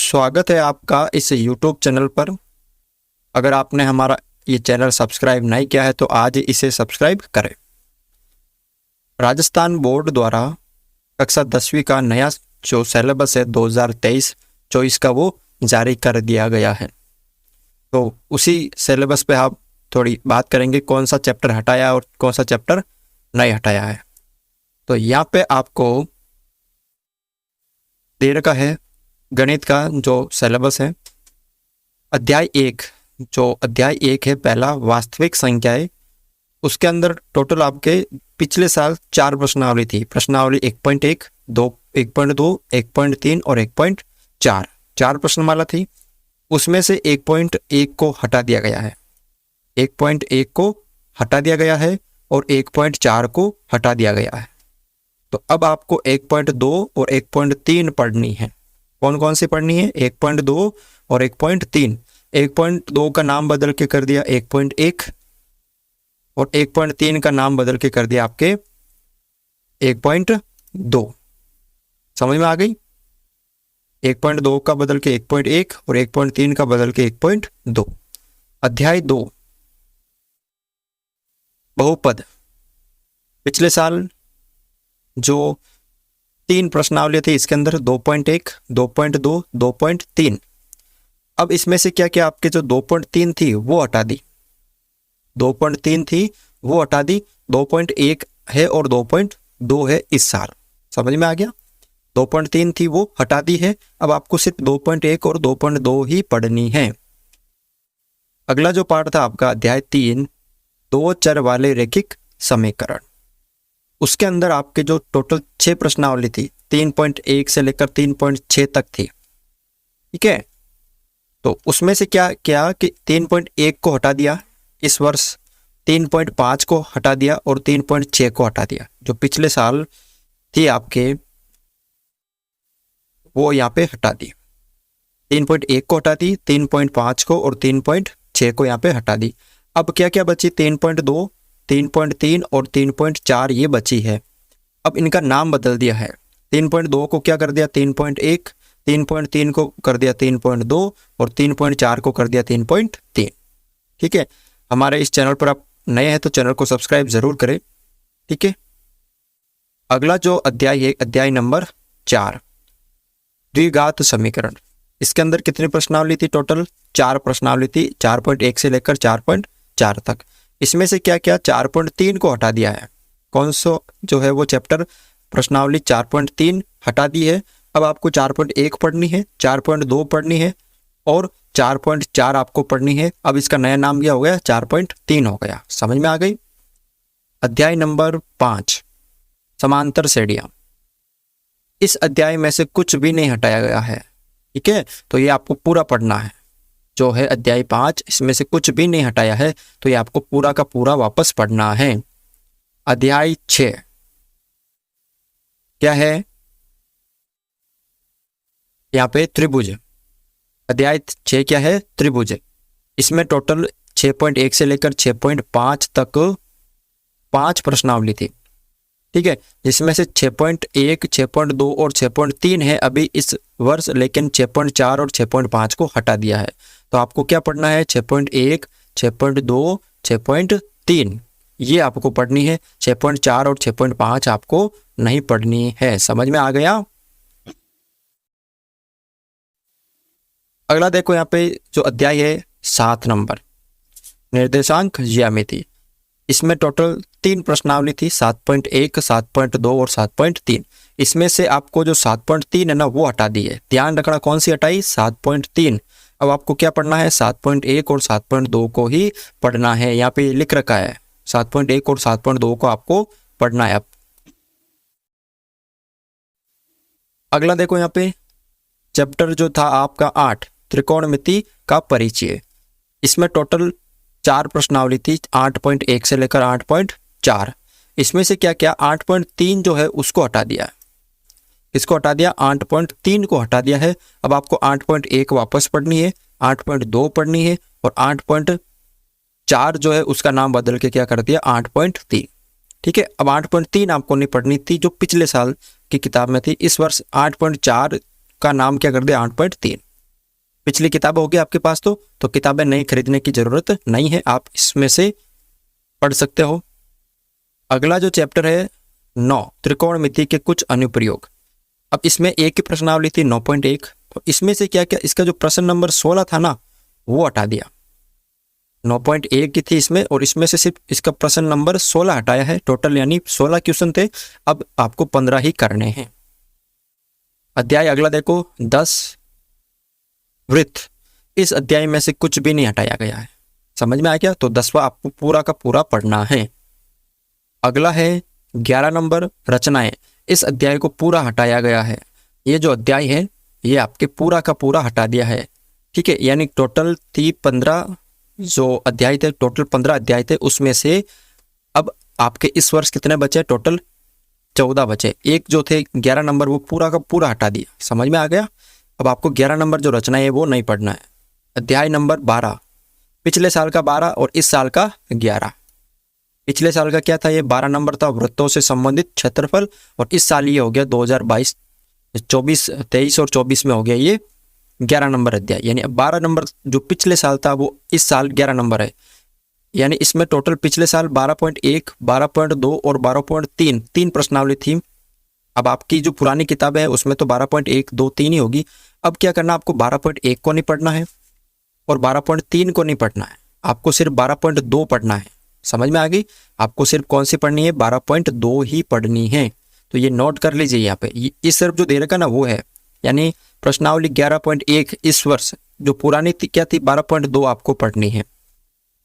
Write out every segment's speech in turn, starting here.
स्वागत है आपका इस YouTube चैनल पर। अगर आपने हमारा ये चैनल सब्सक्राइब नहीं किया है तो आज इसे सब्सक्राइब करें। राजस्थान बोर्ड द्वारा कक्षा 10वीं का नया जो सिलेबस है 2023-24 का वो जारी कर दिया गया है। तो उसी सिलेबस पे आप थोड़ी बात करेंगे कौन सा चैप्टर हटाया है और कौन सा चैप्टर नहीं हटाया है। तो यहाँ पे आपको दे रखा है गणित का जो सिलेबस है। अध्याय 1 है पहला वास्तविक संख्याएं, उसके अंदर टोटल आपके पिछले साल 4 प्रश्नावली थी। प्रश्नावली 1.1, 2, 1.2, 1.3 और 1.4 4 प्रश्नमाला थी। उसमें से 1.1 को हटा दिया गया है, 1.1 को हटा दिया गया है और 1.4 को हटा दिया गया है। तो अब आपको 1.2 और 1.3 पढ़नी है। कौन कौन सी पढ़नी है? 1.2 और 1.3। 1.2 का नाम बदल के कर दिया 1.1 और 1.3 का नाम बदल के कर दिया आपके 1.2। समझ में आ गई? 1.2 का बदल के 1.1 और 1.3 का बदल के 1.2। अध्याय 2 बहुपद। पिछले साल जो 3 प्रश्नावली थी इसके अंदर 2.1, 2.2, 2.3। अब इसमें से क्या क्या आपके जो 2.3 थी वो हटा दी, 2.3 थी वो हटा दी, 2.1 है और 2.2 है इस साल। समझ में आ गया? 2.3 थी वो हटा दी है। अब आपको सिर्फ 2.1 और 2.2 ही पढ़नी है। अगला जो पार्ट था आपका अध्याय 3 2 चर वाले रैखिक समीकरण। उसके अंदर आपके जो टोटल 6 प्रश्नावली थी 3.1 से लेकर 3.6 तक थी। ठीक है, तो उसमें से क्या क्या कि 3.1 को हटा दिया इस वर्ष, 3.5 को हटा दिया और 3.6 को हटा दिया। जो पिछले साल थी आपके वो यहाँ पे हटा दी। 3.1 को हटा दी, 3.5 को और 3.6 को यहाँ पे हटा दी। अब क्या क्या बची? 3.2, 3.3 और 3.4 ये बची है। अब इनका नाम बदल दिया है। 3.2 को क्या कर दिया? 3.1, 3.3 को कर दिया 3.2 और 3.4 को कर दिया 3.3। ठीक है, हमारे इस चैनल पर आप नए हैं तो चैनल को सब्सक्राइब जरूर करें। ठीक है, अगला जो अध्याय है अध्याय नंबर 4 द्विघात समीकरण। इसके अंदर कितनी प्रश्नावली थी? टोटल 4 प्रश्नावली थी, 4.1 से लेकर 4.4 तक। इसमें से क्या क्या 4.3 को हटा दिया है। कौन सा जो है वो चैप्टर प्रश्नावली 4.3 हटा दी है। अब आपको 4.1 पढ़नी है, 4.2 पढ़नी है और 4.4 आपको पढ़नी है। अब इसका नया नाम क्या हो गया? 4.3 हो गया। समझ में आ गई? अध्याय नंबर 5 समांतर श्रेणियां। इस अध्याय में से कुछ भी नहीं हटाया गया है। ठीक है, तो ये आपको पूरा पढ़ना है। जो है अध्याय 5, इसमें से कुछ भी नहीं हटाया है तो ये आपको पूरा का पूरा वापस पढ़ना है। अध्याय 6 क्या है? यहाँ पे त्रिभुज। अध्याय 6 क्या है? त्रिभुज। इसमें टोटल 6.1 से लेकर 6.5 तक 5 प्रश्नावली थी। ठीक है, जिसमें से 6.1, 6.2 और 6.3 है अभी इस वर्ष, लेकिन 6.4 और 6.5 को हटा दिया है। तो आपको क्या पढ़ना है? 6.1, 6.2, 6.3 ये आपको पढ़नी है। 6.4 और 6.5 आपको नहीं पढ़नी है। समझ में आ गया? अगला देखो यहाँ पे जो अध्याय है 7 नंबर निर्देशांक ज्यामिति। इसमें टोटल 3 प्रश्नावली थी 7.1, 7.2 और 7.3। इसमें से आपको जो 7.3 है ना वो हटा दी है। ध्यान रखना कौन सी हटाई? 7.3। अब आपको क्या पढ़ना है? 7.1 और 7.2 को ही पढ़ना है। यहाँ पे लिख रखा है 7.1 और 7.2 को आपको पढ़ना है। अब अगला देखो यहाँ पे चैप्टर जो था आपका 8 त्रिकोणमिति का परिचय। इसमें टोटल 4 प्रश्नावली थी 8.1 से लेकर 8.4। इसमें से क्या क्या 8.3 जो है उसको हटा दिया है। इसको हटा दिया, 8.3 को हटा दिया है। अब आपको 8.1 वापस पढ़नी है, 8.2 पढ़नी है और 8.4 जो है उसका नाम बदल के क्या कर दिया? 8.3। ठीक है, अब 8.3 आपको नहीं पढ़नी थी जो पिछले साल की किताब में थी। इस वर्ष 8.4 का नाम क्या कर दिया? 8.3। पिछली किताब होगी आपके पास तो किताबें नई खरीदने की ज़रूरत नहीं है, आप इसमें से पढ़ सकते हो। अगला जो चैप्टर है 9, त्रिकोणमिति के कुछ अनुप्रयोग। अब इसमें एक की प्रश्नावली थी 9.1, तो इसमें से क्या क्या इसका जो प्रश्न नंबर 16 था ना वो हटा दिया। 9.1 की थी इसमें और इसमें से सिर्फ इसका प्रश्न नंबर 16 हटाया है। टोटल यानी 16 क्वेश्चन थे, अब आपको 15 ही करने हैं। अध्याय अगला देखो 10, वृत्त। इस अध्याय में से कुछ भी नहीं हटाया गया है, समझ में आ गया। तो 10वां आपको पूरा का पूरा पढ़ना है। अगला है 11 नंबर, रचनाएं। इस अध्याय को पूरा हटाया गया है। ये जो अध्याय है ये आपके पूरा का पूरा हटा दिया है, ठीक है। यानी टोटल थी 15 जो अध्याय थे, टोटल 15 अध्याय थे, उसमें से अब आपके इस वर्ष कितने बचे? टोटल 14 बचे। एक जो थे 11 नंबर वो पूरा का पूरा हटा दिया, समझ में आ गया। अब आपको 11 नंबर जो रचना है वो नहीं पढ़ना है। अध्याय नंबर 12, पिछले साल का 12 और इस साल का 11। पिछले साल का क्या था? ये 12 नंबर था, वृत्तों से संबंधित क्षेत्रफल, और इस साल ये हो गया 2022 24 23 और 24 में हो गया ये 11 नंबर अध्याय। यानी 12 नंबर जो पिछले साल था वो इस साल 11 नंबर है। यानी इसमें टोटल पिछले साल 12.1, 12.2 और 12.3 तीन प्रश्नावली थी। अब आपकी जो पुरानी किताब है उसमें तो 12.1, 2, 3 ही होगी। अब क्या करना, आपको 12.1 को नहीं पढ़ना है और 12.3 को नहीं पढ़ना है, आपको सिर्फ 12.2 पढ़ना है। समझ में आ गई? आपको सिर्फ कौन सी पढ़नी है? 12.2 ही पढ़नी है। तो ये नोट कर लीजिए यहाँ पे, इस सिर्फ जो दे रखा ना वो है। यानी प्रश्नावली 11.1 इस वर्ष, जो पुरानी थी क्या थी 12.2 आपको पढ़नी है।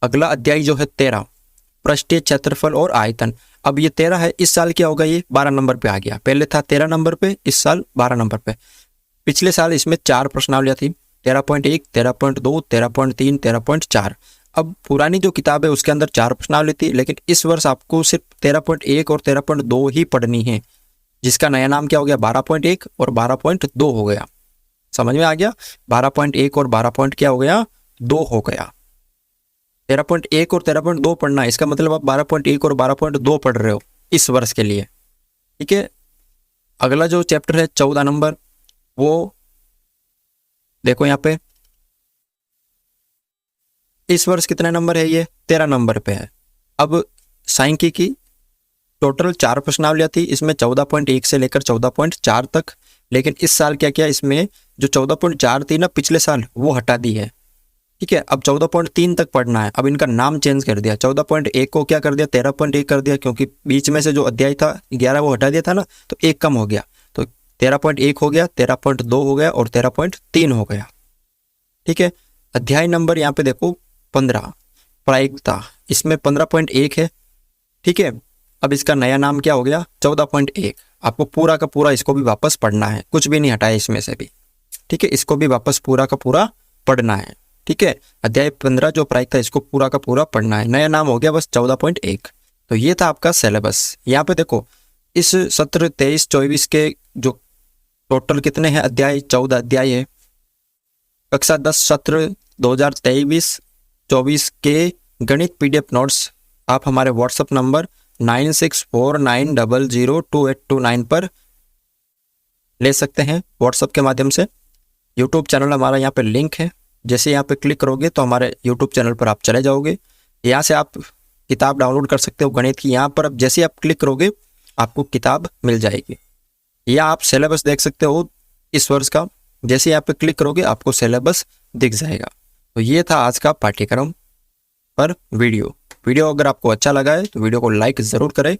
अगला अध्याय जो है 13, पृष्ठीय क्षेत्रफल और आयतन। अब ये 13 है, इस साल क्या होगा? ये 12 नंबर पे आ गया। पहले था 13 नंबर पे, इस साल 12 नंबर पे। पिछले साल इसमें 4 प्रश्नावलियाँ थी, 13.1, 13.2, 13.3, 13.4। अब पुरानी जो किताब है उसके अंदर 4 प्रश्नावली थी, लेकिन इस वर्ष आपको सिर्फ 13.1 और 13.2 ही पढ़नी है, जिसका नया नाम क्या हो गया? 12.1 और 12.2 हो गया। समझ में आ गया? 12.1 और 12 क्या हो गया? 2 हो गया। 13.1 और 13.2 पढ़ना है, इसका मतलब आप 12.1 और 12.2 पढ़ रहे हो इस वर्ष के लिए, ठीक है। अगला जो चैप्टर है 14 नंबर, वो देखो यहाँ पे इस वर्ष कितने नंबर है? ये 13 नंबर पे है। अब सांख्यिकी टोटल 4 प्रश्नावलियाँ थी, इसमें 14.1 से लेकर 14.4 तक। लेकिन इस साल क्या किया, इसमें जो 14.4 थी ना पिछले साल वो हटा दी है, ठीक है। अब 14.3 तक पढ़ना है। अब इनका नाम चेंज कर दिया, 14.1 को क्या कर दिया? 13.1 कर दिया, क्योंकि बीच में से जो अध्याय था 11 वो हटा दिया था ना, तो एक कम हो गया, तो 13.1 हो गया, 13.2 हो गया और 13.3 हो गया, ठीक है। अध्याय नंबर यहाँ पे देखो 15, प्रायिकता। इसमें 15.1 है, ठीक है। अब इसका नया नाम क्या हो गया? 14.1। आपको पूरा का पूरा इसको भी वापस पढ़ना है, कुछ भी नहीं हटाया इसमें से भी, ठीक है। इसको भी वापस पूरा का पूरा पढ़ना है, ठीक है। अध्याय 15 जो प्रायिकता, इसको पूरा का पूरा पढ़ना है। नया नाम हो गया बस 14.1। तो ये था आपका सिलेबस। यहाँ पे देखो इस सत्र 23-24 के जो टोटल कितने हैं अध्याय? 14 अध्याय है। कक्षा 10 सत्र 2023-24 के गणित PDF नोट्स आप हमारे व्हाट्सएप नंबर 9649002829 पर ले सकते हैं व्हाट्सएप के माध्यम से। यूट्यूब चैनल हमारा यहाँ पे लिंक है, जैसे यहाँ पे क्लिक करोगे तो हमारे यूट्यूब चैनल पर आप चले जाओगे। यहाँ से आप किताब डाउनलोड कर सकते हो गणित की। यहाँ पर अब जैसे आप क्लिक करोगे आपको किताब मिल जाएगी। या आप सिलेबस देख सकते हो इस वर्ष का, जैसे यहाँ पे क्लिक करोगे आपको सिलेबस दिख जाएगा। तो ये था आज का पाठ्यक्रम पर वीडियो अगर आपको अच्छा लगा है तो वीडियो को लाइक ज़रूर करें।